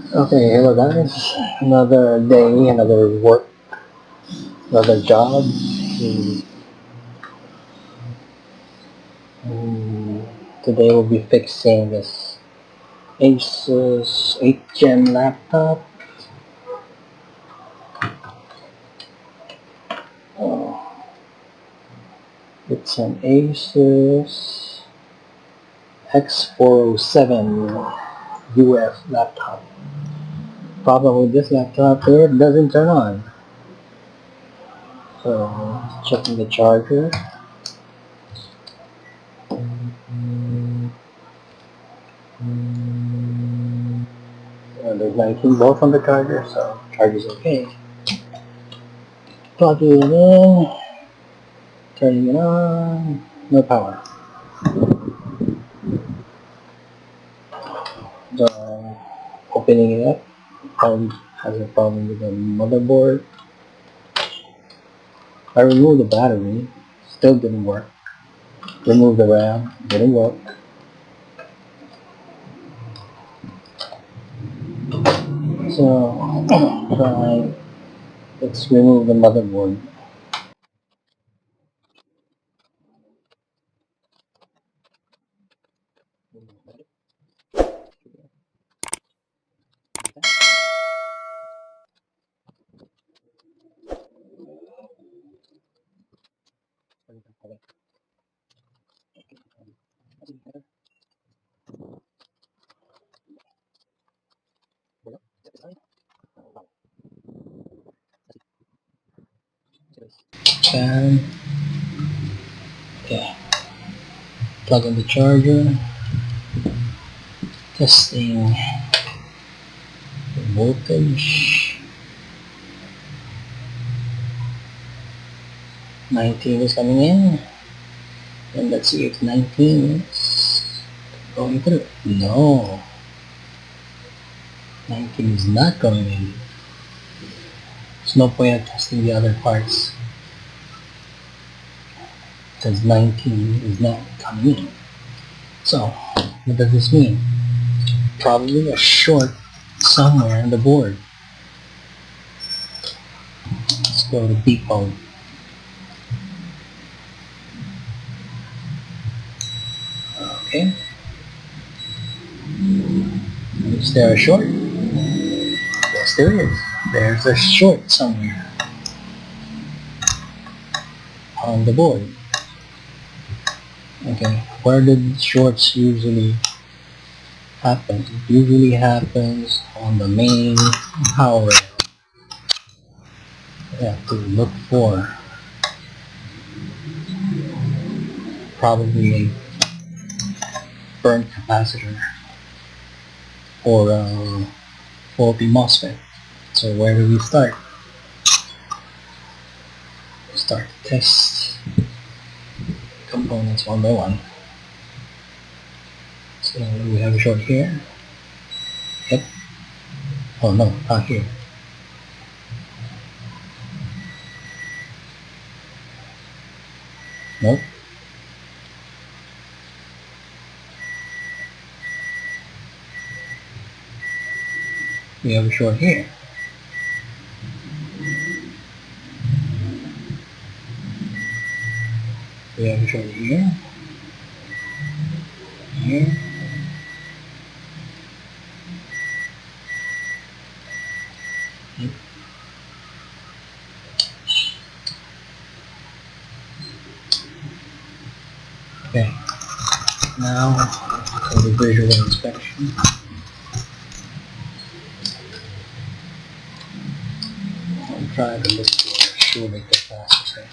Okay, hello guys. Another day, another work, another job. Today we'll be fixing this Asus 8th Gen laptop. Oh, it's an Asus X407UF laptop. Problem with this laptop, it doesn't turn on. So, checking the charger. There's 19 volts on the charger, so charger's okay. Plugging it in, turning it on, no power. So, opening it up, probably has a problem with the motherboard. I removed the battery, still didn't work. Removed the RAM, didn't work. So, let's remove the motherboard. And, okay, plug in the charger, testing the voltage. 19 is coming in, and let's see if 19 is going through. No, 19 is not going in. There's no point in testing the other parts because 19 is not coming in. So, what does this mean? Probably a short somewhere on the board. Let's go to depot. Okay. Is there a short? Yes, there is. There's a short somewhere on the board. Okay, where did shorts usually happen? It usually happens on the main power rail. You have to look for probably a burnt capacitor or a faulty MOSFET. So where do we start? Start to test components one by one. So we have a short here. Yep. Oh no, not here. Nope. We have a short here. We have a short here. Here. Yep. Okay. Now for the visual inspection. I'm trying to look for a short capacitor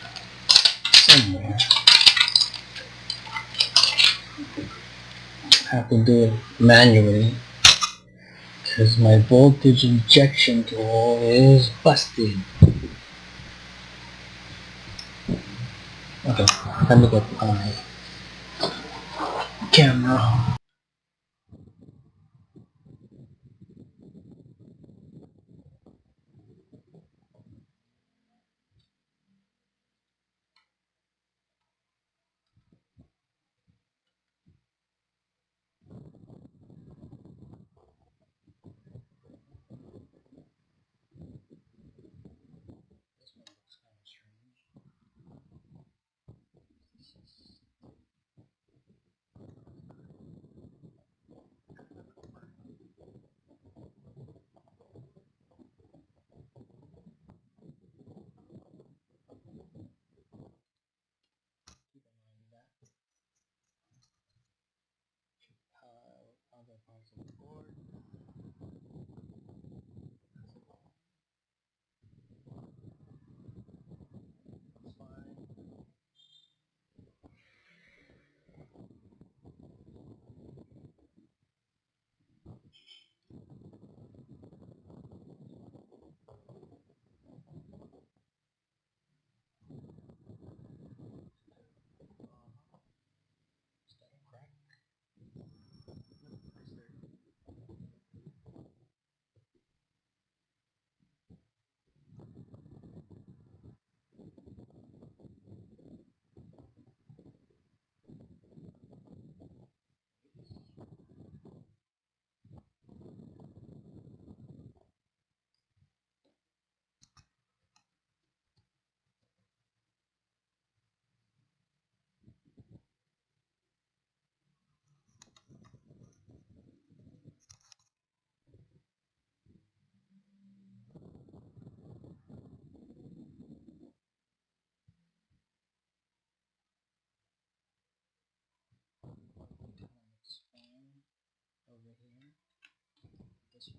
somewhere. I have to do it manually because my voltage injection tool is busted. Okay, let me get my camera. this one.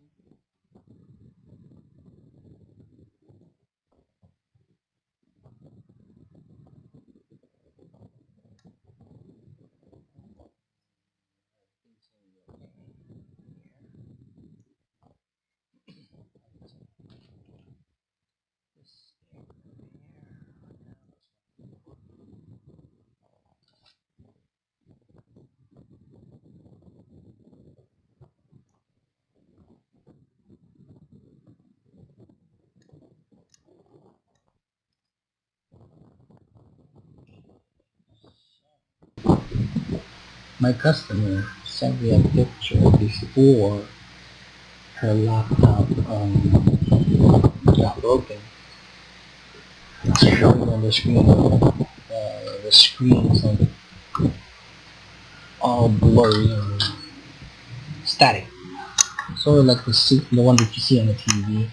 My customer sent me a picture before her laptop got broken. It's showing on the screen. The screen is like all blurry and static. Sort of like the one that you see on the TV.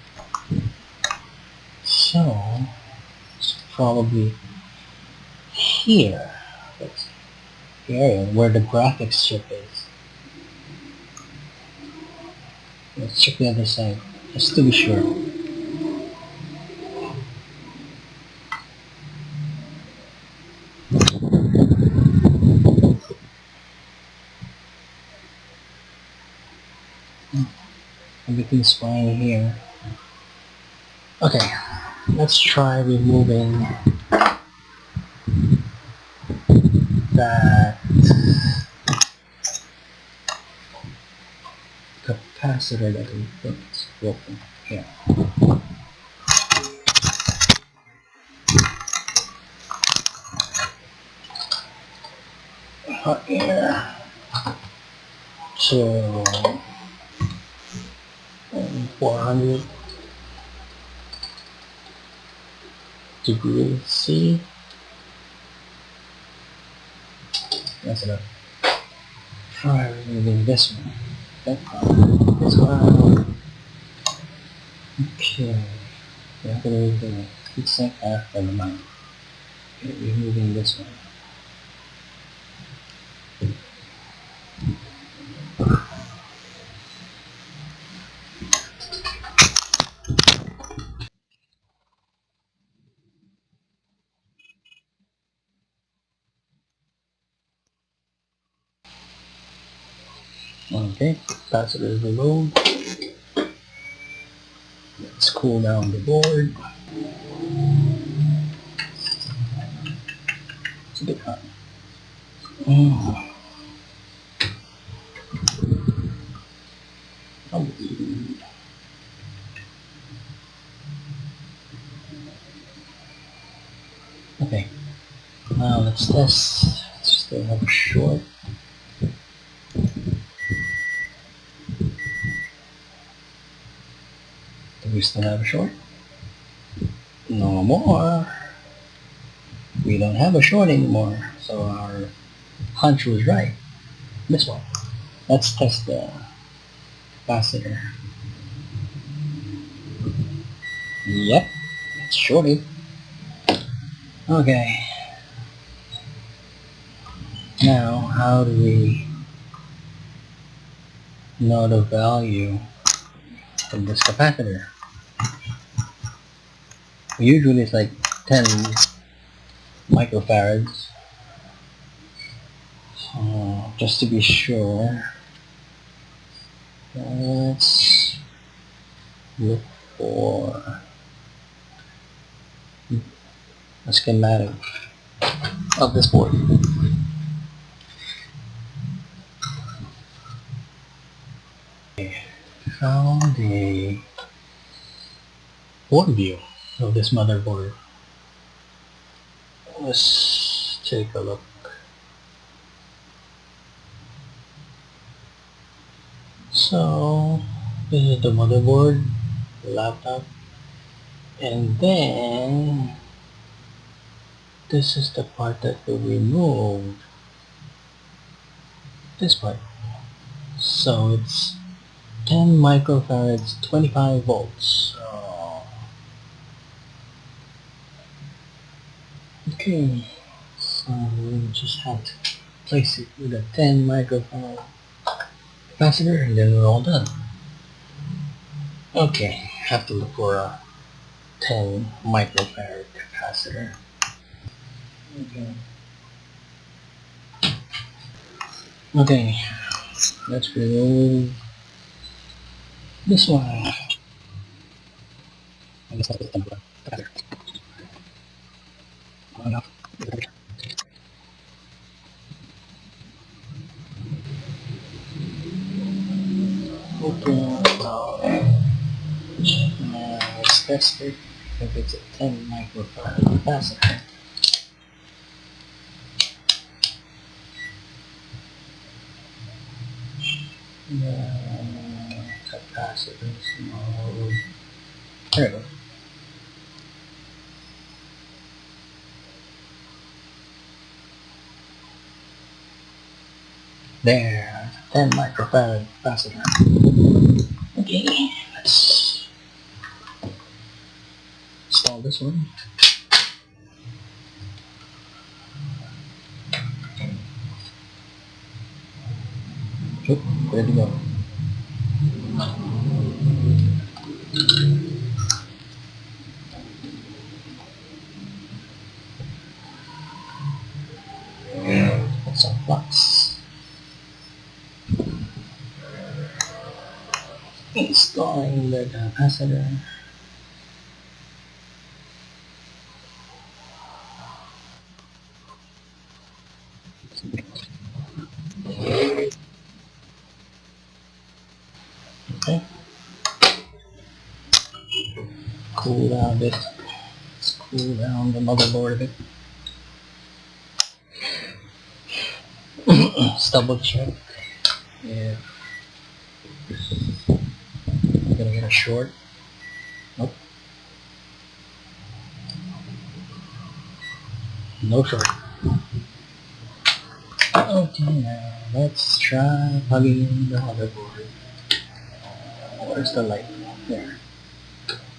So it's probably here. That's the area where the graphics chip is. Let's check the other side, just to be sure. Everything's fine here. Okay, let's try removing that capacitor that we put broken here. Hot air to 400 degrees C. That's enough. Try removing this one. This one. Okay. We're going to remove the heatsink after the mind. Okay, removing this one. Okay, capacitor is removed. Let's cool down the board. It's a bit hot. Oh. Okay, now let's test. Still have a short. Do we still have a short? No more. We don't have a short anymore, so our hunch was right. This one. Let's test the capacitor. Yep, it's shorted. Okay. Now, how do we know the value of this capacitor? Usually it's like 10 microfarads. So, just to be sure, let's look for a schematic of this board. Found a board view of this motherboard. Let's take a look. So this is the motherboard, the laptop, and then this is the part that we removed. This part. So it's 10 microfarads, 25 volts. Okay, so we just have to place it with a 10 microfarad capacitor and then we're all done. Okay, have to look for a 10 microfarad capacitor. Okay. Okay, let's remove this one. I guess I'll put them together. Enough. Okay, now let's test it if it's a 10 microfarad capacitor. Capacitance mode. There we go. There, 10 microfarad capacitor. Okay, let's install this one. Oop, ready to go. Put some flux. Installing the capacitor. Okay. Cool down this. Let's cool down the motherboard a bit. Let's double check if I'm gonna get a short. Nope. No short. Okay, now let's try plugging in the motherboard. Where's the light? There.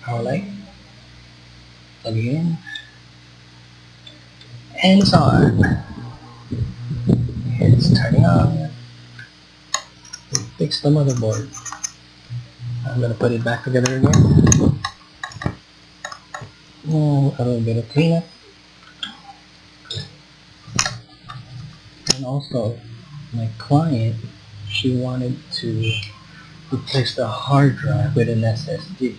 Power light. Plug it in. And it's on. It's turning on. Fix the motherboard. I'm gonna put it back together again. A little bit of cleanup. And also, my client, she wanted to replace the hard drive with an SSD.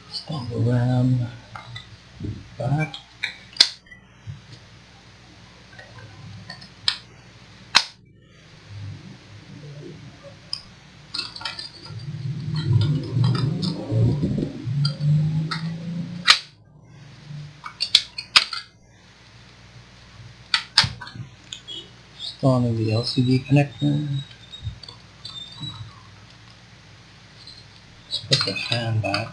Install the RAM back. Installing the LCD connector. Let's put the fan back.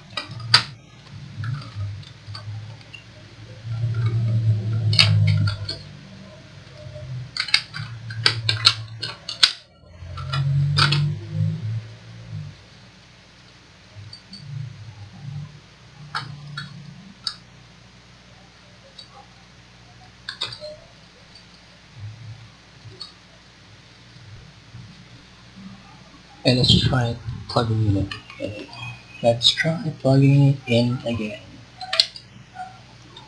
And let's try plugging it in. Let's try plugging it in again.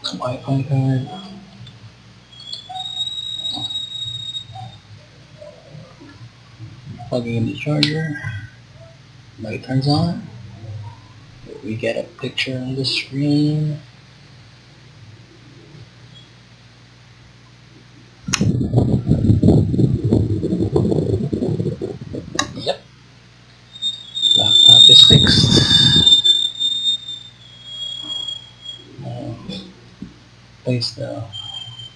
Wi-Fi card. Plugging in the charger. Light turns on. We get a picture on the screen. Yep. Laptop is fixed. Place the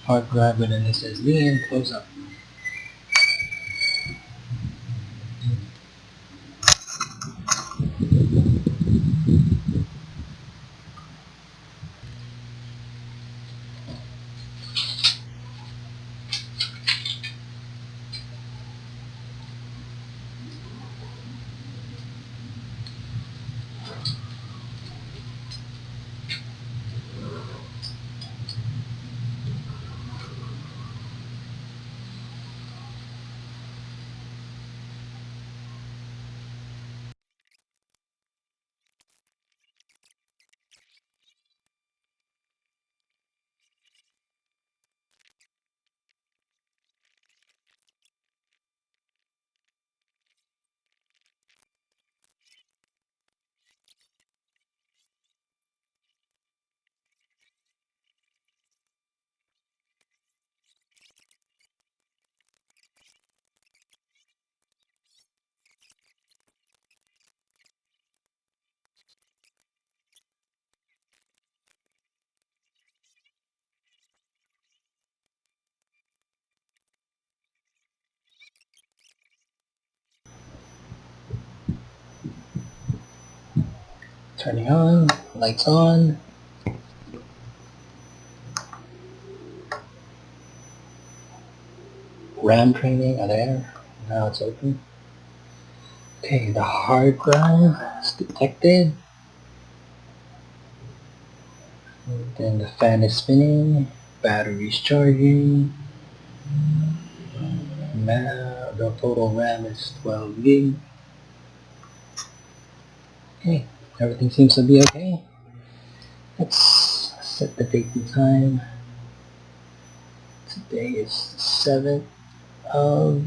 hard drive with an SSD and close up. Turning on, lights on. RAM training, there. Now it's open. Okay, the hard drive is detected. And then the fan is spinning, battery's charging. Now the total RAM is 12 gig. Okay, everything seems to be okay. Let's set the date and time. Today is the 7th of...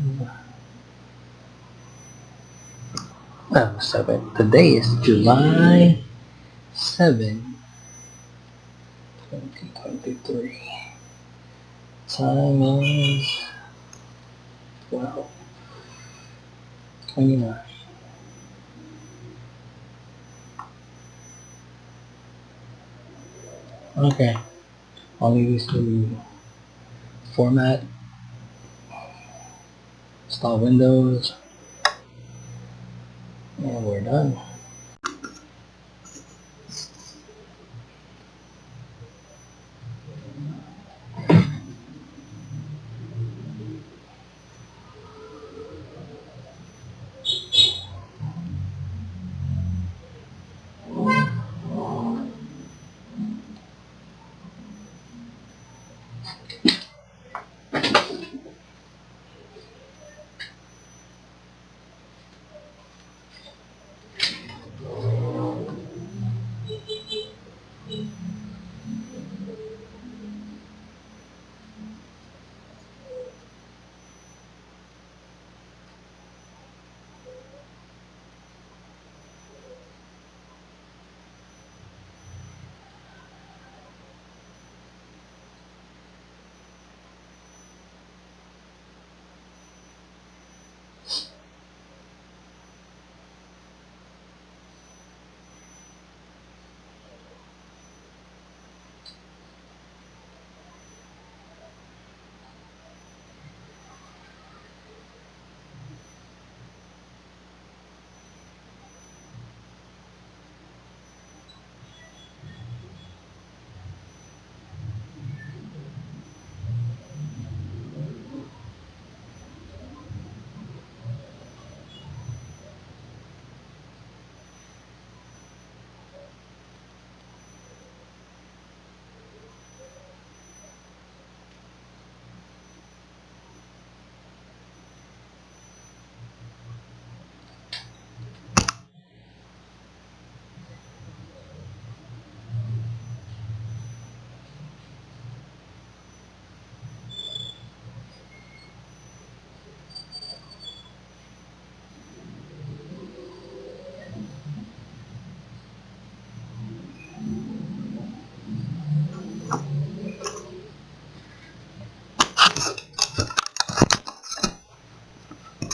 Well, 7th. Today is July 7th, 2023. Time is 12:29. Okay, all you need to format, install Windows, and we're done.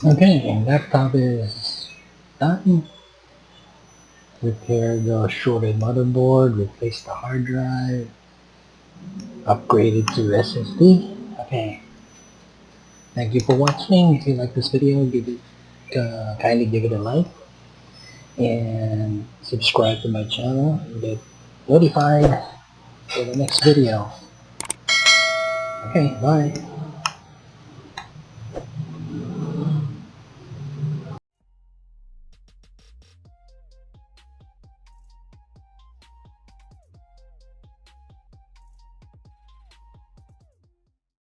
Okay, laptop is done. Repair the shorted motherboard, replace the hard drive. upgraded to SSD. Okay. Thank you for watching. If you like this video, kindly give it a like and subscribe to my channel and get notified for the next video. Okay, bye.